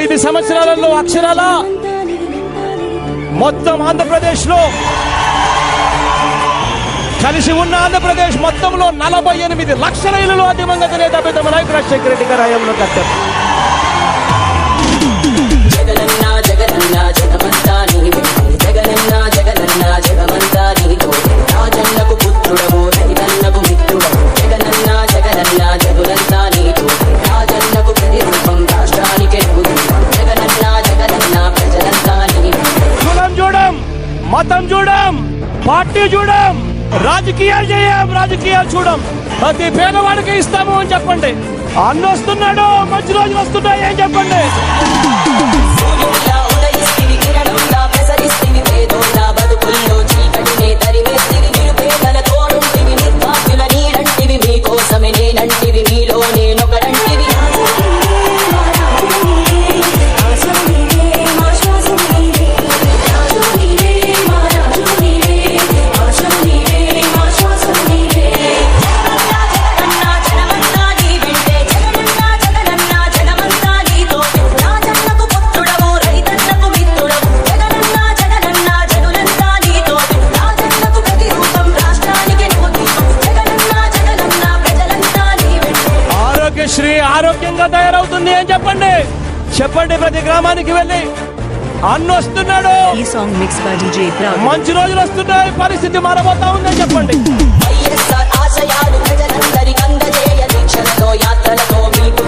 5 సంవత్సరాలలో అక్షరాల మొత్తం ఆంధ్రప్రదేశ్ లో కలిసి ఉన్న ఆంధ్రప్రదేశ్ మొత్తంలో 48 లక్షల ఇళ్లలో దివంగత నేత పెద్దమ్మ నాయకుడు రాజశేఖర రెడ్డి గారి హయాంలో కట్టారు. మతం చూడం, పార్టీ చూడం, రాజకీయాలు చేయం, రాజకీయాలు చూడం. ప్రతి పేదవాడికి ఇస్తాము అని చెప్పండి. అన్న వస్తున్నాడు, మంచి రోజులు వస్తున్నాయి అని చెప్పండి. శ్రీ ఆరోగ్యంగా తయారవుతుంది అని చెప్పండి. చెప్పండి, ప్రతి గ్రామానికి వెళ్ళి అన్న వస్తున్నాడు, మంచి రోజులు వస్తున్నాయి, పరిస్థితి మారబోతా ఉందని చెప్పండి. ఆశయాలు ప్రజలందరికందజేయ దీక్షలతో యాత్రలతో మీకు